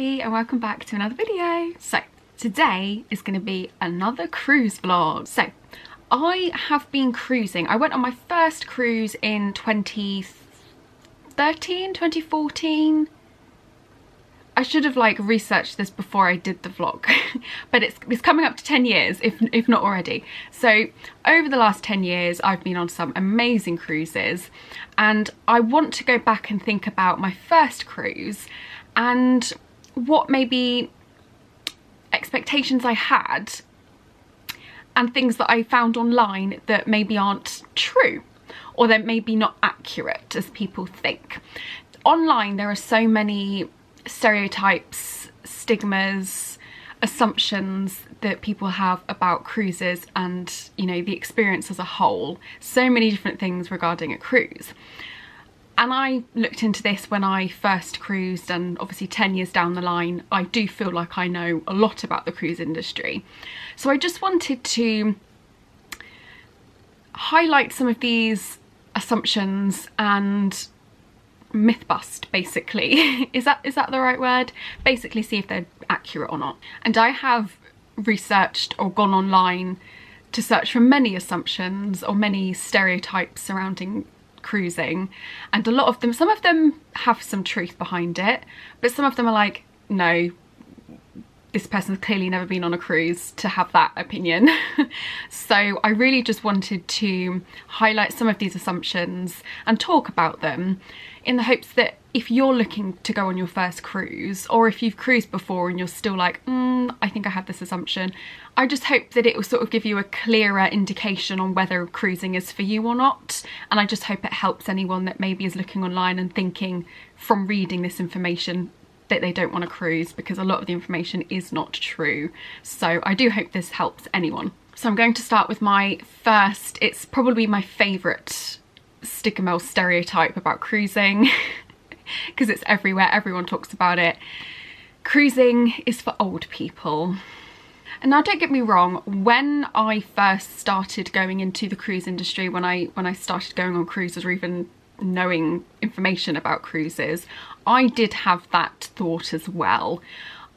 everybody and welcome back to another video. So today is going to be another cruise vlog. So I have been cruising. I went on my first cruise in 2014. I should have researched this before I did the vlog, but it's coming up to 10 years if not already. So over the last 10 years I've been on some amazing cruises, and I want to go back and think about my first cruise and what maybe expectations I had and things that I found online that maybe aren't true or that maybe not accurate as people think. Online there are so many stereotypes, stigmas, assumptions that people have about cruises and, you know, the experience as a whole. So many different things regarding a cruise. And I looked into this when I first cruised, and obviously 10 years down the line I do feel like I know a lot about the cruise industry. So I just wanted to highlight some of these assumptions and myth bust, basically. is that the right word? Basically see if they're accurate or not. And I have researched or gone online to search for many assumptions or many stereotypes surrounding cruising, and a lot of them, some of them have some truth behind it, but some of them are like, no, this person's clearly never been on a cruise to have that opinion. So I really just wanted to highlight some of these assumptions and talk about them in the hopes that if you're looking to go on your first cruise, or if you've cruised before and you're still like, I think I had this assumption, I just hope that it will sort of give you a clearer indication on whether cruising is for you or not. And I just hope it helps anyone that maybe is looking online and thinking from reading this information that they don't want to cruise, because a lot of the information is not true. So I do hope this helps anyone. So I'm going to start with my first, it's probably my favourite stigma or stereotype about cruising because it's everywhere, everyone talks about it. Cruising is for old people. And now don't get me wrong, when I first started going into the cruise industry, when I started going on cruises or even knowing information about cruises, I did have that thought as well.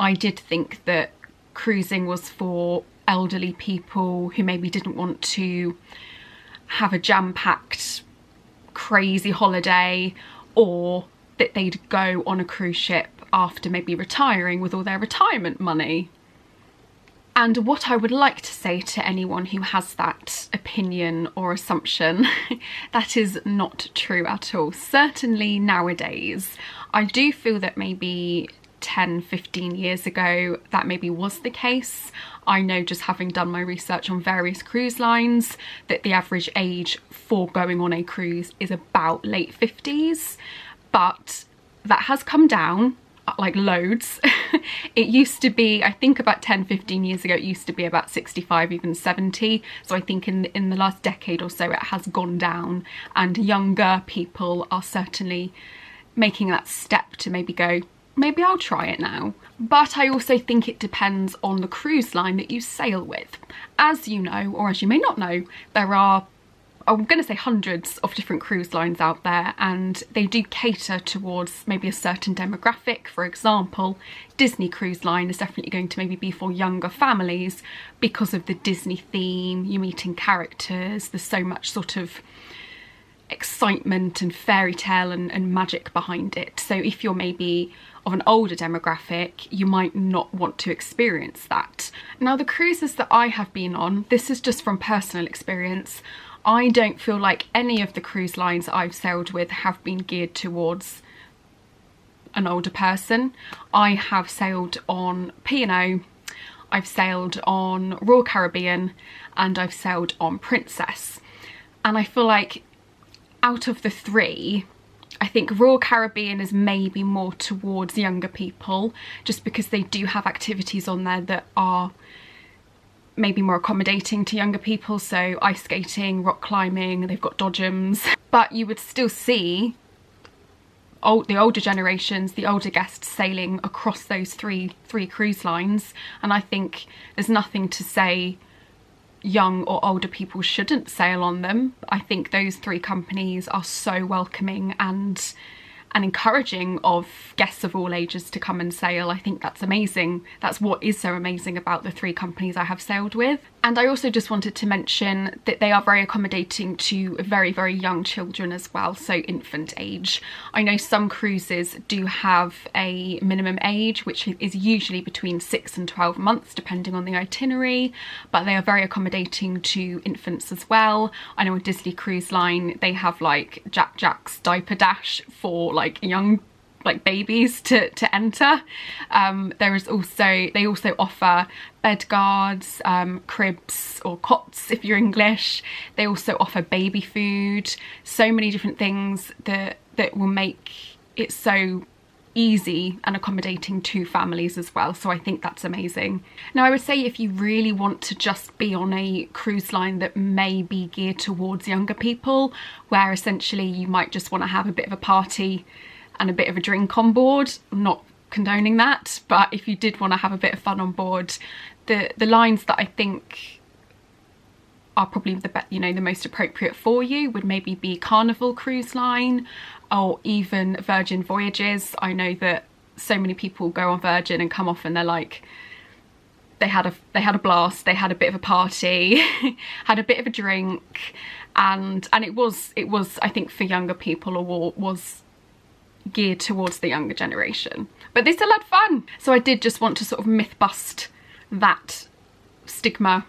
I did think that cruising was for elderly people who maybe didn't want to have a jam-packed crazy holiday, or that they'd go on a cruise ship after maybe retiring with all their retirement money. And what I would like to say to anyone who has that opinion or assumption, that is not true at all. Certainly nowadays, I do feel that maybe 10-15 years ago that maybe was the case. I know, just having done my research on various cruise lines, that the average age for going on a cruise is about late 50s, but that has come down like loads. It used to be, I think about 10-15 years ago, it used to be about 65, even 70. So I think in the last decade or so it has gone down, and younger people are certainly making that step to maybe go, maybe I'll try it now. But I also think it depends on the cruise line that you sail with. As you know, or as you may not know, there are, I'm going to say, hundreds of different cruise lines out there, and they do cater towards maybe a certain demographic. For example, Disney Cruise Line is definitely going to maybe be for younger families because of the Disney theme. You're meeting characters, there's so much sort of excitement and fairy tale and magic behind it. So if you're maybe of an older demographic, you might not want to experience that. Now, the cruises that I have been on, this is just from personal experience, I don't feel like any of the cruise lines I've sailed with have been geared towards an older person. I have sailed on P&O, I've sailed on Royal Caribbean, and I've sailed on Princess. And I feel like out of the three, I think Royal Caribbean is maybe more towards younger people, just because they do have activities on there that are maybe more accommodating to younger people, so ice skating, rock climbing, they've got dodgems. But you would still see the older generations, the older guests sailing across those three cruise lines, and I think there's nothing to say young or older people shouldn't sail on them. I think those three companies are so welcoming and and encouraging of guests of all ages to come and sail. I think that's amazing. That's what is so amazing about the 3 companies I have sailed with. And I also just wanted to mention that they are very accommodating to very, very young children as well, so infant age. I know some cruises do have a minimum age, which is usually between 6 and 12 months, depending on the itinerary, but they are very accommodating to infants as well. I know on Disney Cruise Line, they have like Jack's diaper dash for like young babies to enter. They also offer bed guards, cribs or cots if you're English. They also offer baby food, so many different things that will make it so easy and accommodating to families as well. So I think that's amazing. Now I would say if you really want to just be on a cruise line that may be geared towards younger people, where essentially you might just want to have a bit of a party and a bit of a drink on board, I'm not condoning that, but if you did want to have a bit of fun on board, the lines that I think are probably the most appropriate for you would maybe be Carnival Cruise Line or even Virgin Voyages. I know that so many people go on Virgin and come off and they're like, they had a blast, they had a bit of a party, had a bit of a drink, and it was I think for younger people, or was geared towards the younger generation, but they still had fun. So I did just want to sort of myth bust that stigma.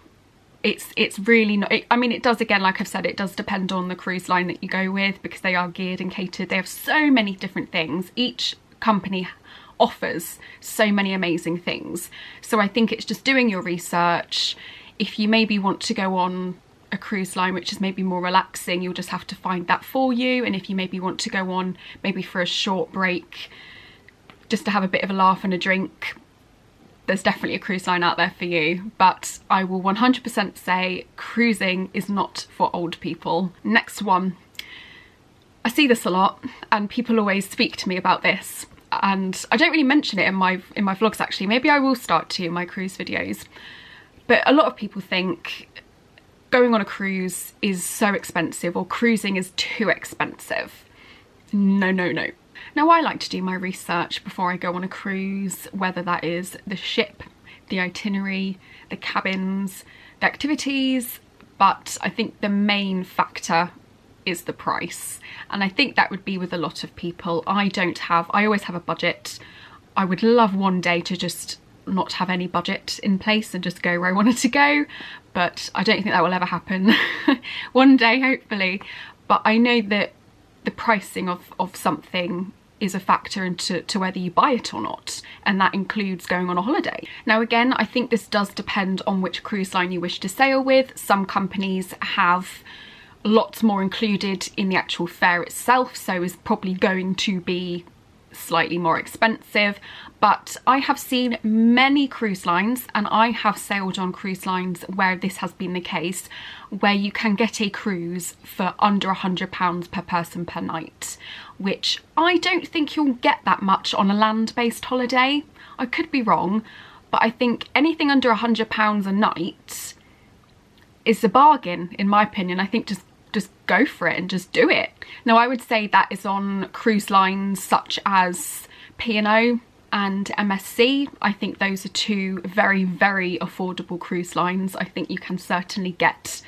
It's really not, I mean, it does, again, like I've said, it does depend on the cruise line that you go with, because they are geared and catered. They have so many different things. Each company offers so many amazing things. So I think it's just doing your research. If you maybe want to go on a cruise line which is maybe more relaxing, you'll just have to find that for you. And if you maybe want to go on maybe for a short break just to have a bit of a laugh and a drink, there's definitely a cruise line out there for you. But I will 100% say cruising is not for old people. Next one. I see this a lot and people always speak to me about this, and I don't really mention it in my vlogs actually. Maybe I will start to in my cruise videos. But a lot of people think going on a cruise is so expensive, or cruising is too expensive. No, no, no. Now I like to do my research before I go on a cruise, whether that is the ship, the itinerary, the cabins, the activities, but I think the main factor is the price. And I think that would be with a lot of people. I always have a budget. I would love one day to just not have any budget in place and just go where I wanted to go, but I don't think that will ever happen. One day, hopefully. But I know that the pricing of something is a factor into whether you buy it or not, and that includes going on a holiday. Now again, I think this does depend on which cruise line you wish to sail with. Some companies have lots more included in the actual fare itself, so is probably going to be slightly more expensive. But I have seen many cruise lines, and I have sailed on cruise lines where this has been the case, where you can get a cruise for under £100 per person per night, which I don't think you'll get that much on a land-based holiday. I could be wrong, but I think anything under £100 a night is a bargain, in my opinion. I think just go for it and just do it. Now I would say that is on cruise lines such as P&O and MSC. I think those are two very, very affordable cruise lines. I think you can certainly get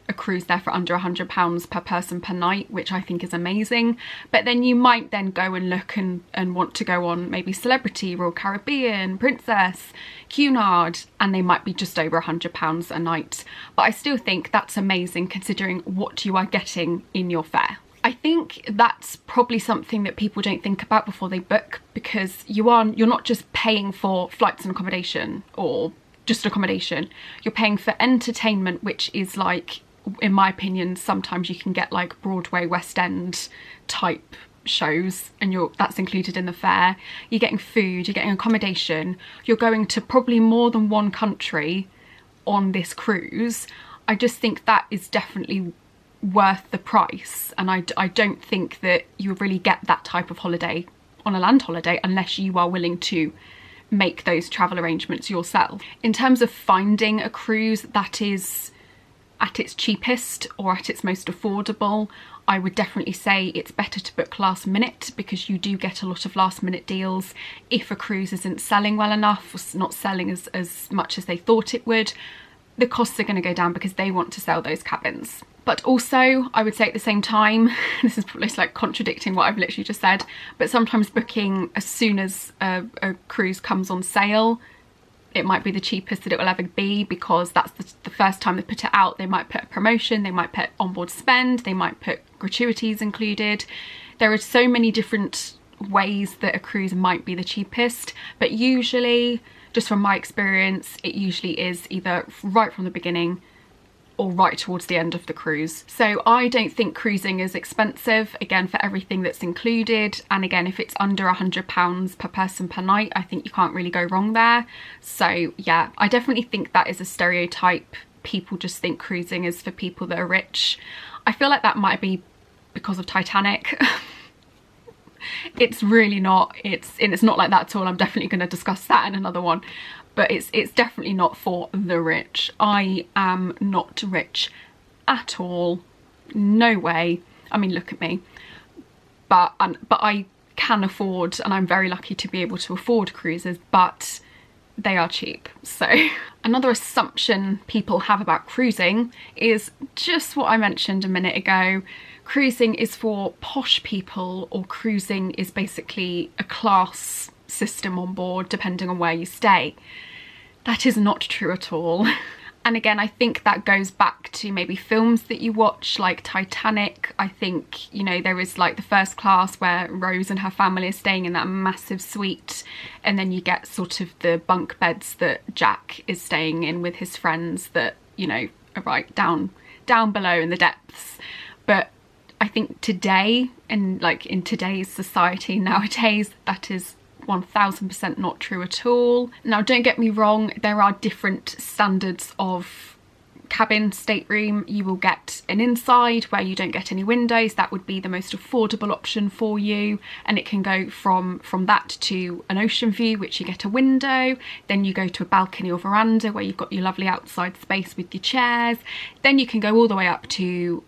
a cruise there for under £100 per person per night, which I think is amazing. But then you might then go and look and want to go on maybe Celebrity, Royal Caribbean, Princess, Cunard, and they might be just over £100 a night. But I still think that's amazing considering what you are getting in your fare. I think that's probably something that people don't think about before they book, because you're not just paying for flights and accommodation or just accommodation. You're paying for entertainment, which is like, in my opinion, sometimes you can get like Broadway, West End type shows, and that's included in the fare. You're getting food, you're getting accommodation, you're going to probably more than one country on this cruise. I just think that is definitely worth the price, and I don't think that you really get that type of holiday on a land holiday unless you are willing to make those travel arrangements yourself. In terms of finding a cruise that is at its cheapest or at its most affordable, I would definitely say it's better to book last minute, because you do get a lot of last minute deals. If a cruise isn't selling well enough, or not selling as much as they thought it would, the costs are going to go down because they want to sell those cabins. But also, I would say at the same time, this is probably like contradicting what I've literally just said, but sometimes booking as soon as a cruise comes on sale, it might be the cheapest that it will ever be, because that's the first time they put it out. They might put a promotion, they might put onboard spend, they might put gratuities included. There are so many different ways that a cruise might be the cheapest, but usually, just from my experience, it usually is either right from the beginning or right towards the end of the cruise. So I don't think cruising is expensive, again, for everything that's included. And again, if it's under £100 per person per night, I think you can't really go wrong there. So yeah, I definitely think that is a stereotype. People just think cruising is for people that are rich. I feel like that might be because of Titanic. It's really not. It's not like that at all. I'm definitely going to discuss that in another one. But it's definitely not for the rich. I am not rich at all. No way. I mean, look at me. But I can afford, and I'm very lucky to be able to afford cruises, but they are cheap. So another assumption people have about cruising is just what I mentioned a minute ago. Cruising is for posh people, or cruising is basically a class system on board depending on where you stay. That is not true at all. And again, I think that goes back to maybe films that you watch, like Titanic. I think, you know, there is like the first class where Rose and her family are staying in that massive suite, and then you get sort of the bunk beds that Jack is staying in with his friends that, you know, are right down below in the depths. But I think today, and like in today's society nowadays, that is 1000% not true at all. Now, don't get me wrong, there are different standards of cabin stateroom. You will get an inside where you don't get any windows. That would be the most affordable option for you, and it can go from that to an ocean view, which you get a window. Then you go to a balcony or veranda where you've got your lovely outside space with your chairs. Then you can go all the way up to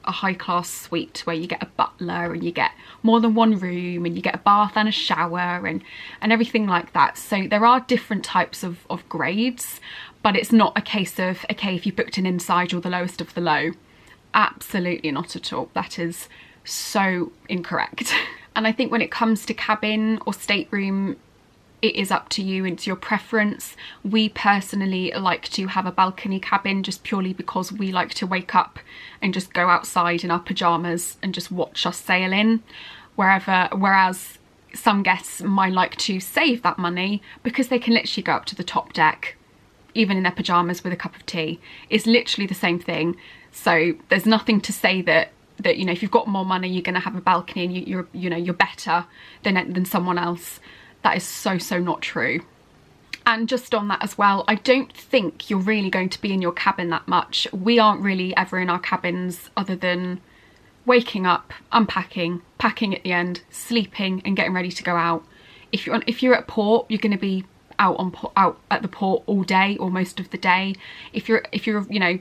a high-class suite where you get a butler and you get more than one room and you get a bath and a shower and everything like that. So there are different types of grades, but it's not a case of, okay, if you booked an inside, you're the lowest of the low. Absolutely not at all. That is so incorrect. And I think when it comes to cabin or stateroom, it is up to you, it's your preference. We personally like to have a balcony cabin just purely because we like to wake up and just go outside in our pyjamas and just watch us sail in. Whereas some guests might like to save that money because they can literally go up to the top deck, even in their pyjamas with a cup of tea. It's literally the same thing. So there's nothing to say that you know, if you've got more money, you're going to have a balcony and you're better than someone else. That is so not true. And just on that as well, I don't think you're really going to be in your cabin that much. We aren't really ever in our cabins other than waking up, unpacking, packing at the end, sleeping and getting ready to go out. If you're at port, you're going to be out at the port all day or most of the day. If you're you know,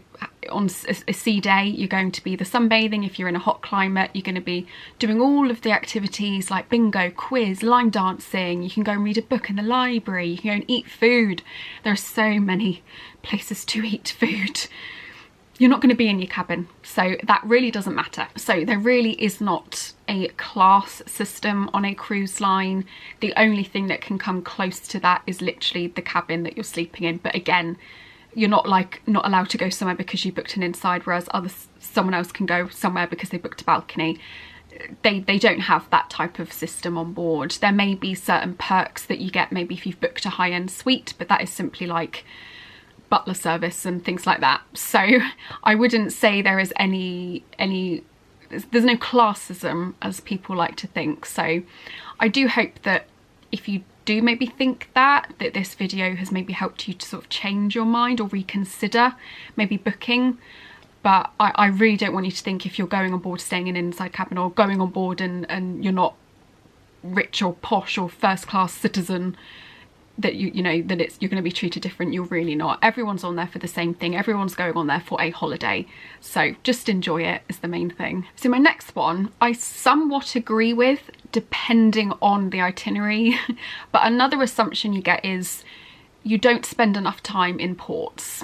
on a sea day, you're going to be the sunbathing. If you're in a hot climate, you're going to be doing all of the activities like bingo, quiz, line dancing. You can go and read a book in the library. You can go and eat food. There are so many places to eat food. You're not going to be in your cabin, so that really doesn't matter. So there really is not a class system on a cruise line. The only thing that can come close to that is literally the cabin that you're sleeping in. But again, you're not allowed to go somewhere because you booked an inside, whereas someone else can go somewhere because they booked a balcony. They don't have that type of system on board. There may be certain perks that you get maybe if you've booked a high-end suite, but that is simply like butler service and things like that. So I wouldn't say there is there's no classism as people like to think. So I do hope that if you do maybe think that this video has maybe helped you to sort of change your mind or reconsider maybe booking. But I really don't want you to think if you're going on board staying in an inside cabin, or going on board and you're not rich or posh or first class citizen, that you know that you're going to be treated different. You're really not. Everyone's on there for the same thing. Everyone's going on there for a holiday, so just enjoy it is the main thing. So my next one I somewhat agree with, depending on the itinerary. But another assumption you get is you don't spend enough time in ports,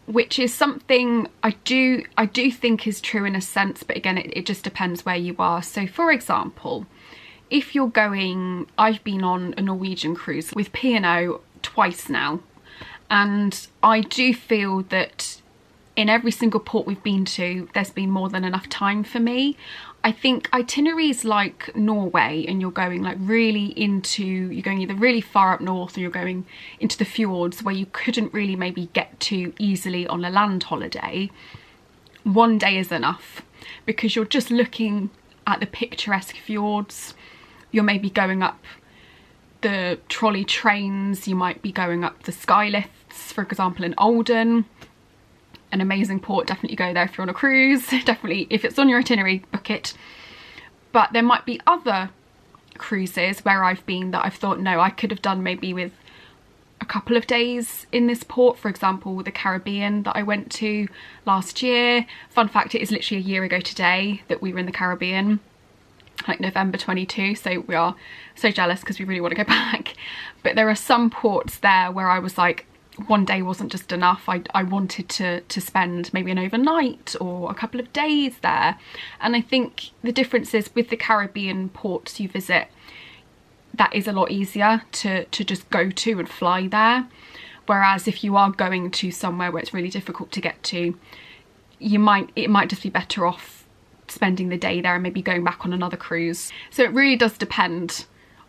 which is something I do think is true in a sense, but again it just depends where you are. So for example, if you're going, I've been on a Norwegian cruise with P&O twice now, and I do feel that in every single port we've been to, there's been more than enough time for me. I think itineraries like Norway, and you're going like really into, you're going either really far up north or you're going into the fjords where you couldn't really maybe get to easily on a land holiday, one day is enough, because you're just looking at the picturesque fjords. You're maybe going up the trolley trains, you might be going up the sky lifts, for example in Olden, an amazing port. Definitely go there if you're on a cruise. Definitely, if it's on your itinerary, book it. But there might be other cruises where I've been that I've thought, no, I could have done maybe with a couple of days in this port. For example, the Caribbean that I went to last year. Fun fact, it is literally a year ago today that we were in the Caribbean, like November 22, so we are so jealous because we really want to go back. But there are some ports there where I was like, one day wasn't just enough. I wanted to spend maybe an overnight or a couple of days there. And I think the difference is with the Caribbean ports you visit, that is a lot easier to just go to and fly there. Whereas if you are going to somewhere where it's really difficult to get to, it might just be better off spending the day there and maybe going back on another cruise. So it really does depend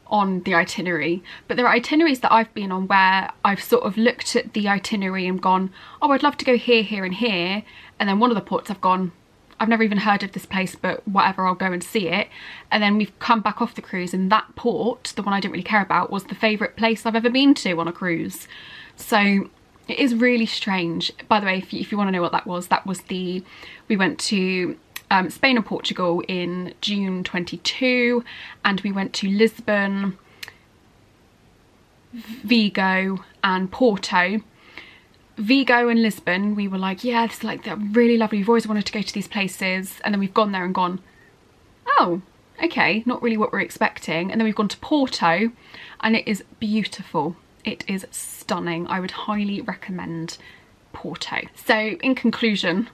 on the itinerary. But there are itineraries that I've been on where I've sort of looked at the itinerary and gone, oh, I'd love to go here, here and here, and then one of the ports I've gone, I've never even heard of this place, but whatever, I'll go and see it. And then we've come back off the cruise and that port, the one I didn't really care about, was the favourite place I've ever been to on a cruise. So it is really strange. By the way, if you want to know what that was we went to Spain and Portugal in June 22, and we went to Lisbon, Vigo and Porto. Vigo and Lisbon, we were like, yeah, this is like, they're really lovely, we've always wanted to go to these places, and then we've gone there and gone, oh, okay, not really what we're expecting. And then we've gone to Porto and it is beautiful. It is stunning. I would highly recommend Porto. So in conclusion,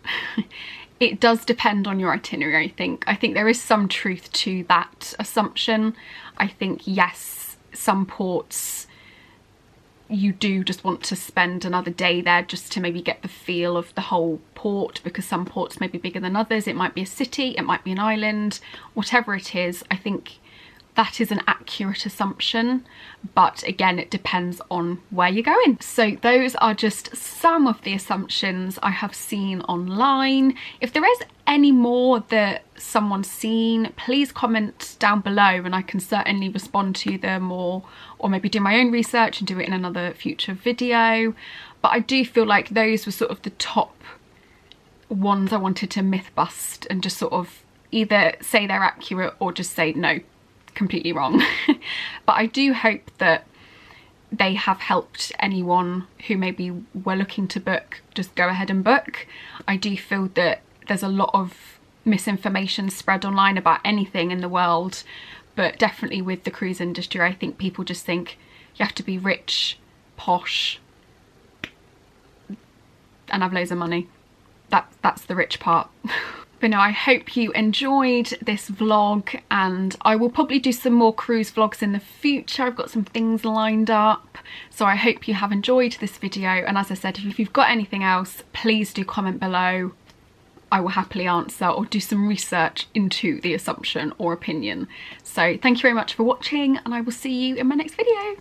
it does depend on your itinerary, I think. I think there is some truth to that assumption. I think, yes, some ports you do just want to spend another day there just to maybe get the feel of the whole port, because some ports may be bigger than others. It might be a city, it might be an island, whatever it is. I think that is an accurate assumption, but again, it depends on where you're going. So those are just some of the assumptions I have seen online. If there is any more that someone's seen, please comment down below and I can certainly respond to them, or maybe do my own research and do it in another future video. But I do feel like those were sort of the top ones I wanted to myth bust and just sort of either say they're accurate or just say no, completely wrong. But I do hope that they have helped anyone who maybe were looking to book. Just go ahead and book. I do feel that there's a lot of misinformation spread online about anything in the world, but definitely with the cruise industry, I think people just think you have to be rich, posh and have loads of money. That's the rich part. But no, I hope you enjoyed this vlog, and I will probably do some more cruise vlogs in the future. I've got some things lined up, so I hope you have enjoyed this video. And as I said, if you've got anything else, please do comment below. I will happily answer or do some research into the assumption or opinion. So thank you very much for watching, and I will see you in my next video.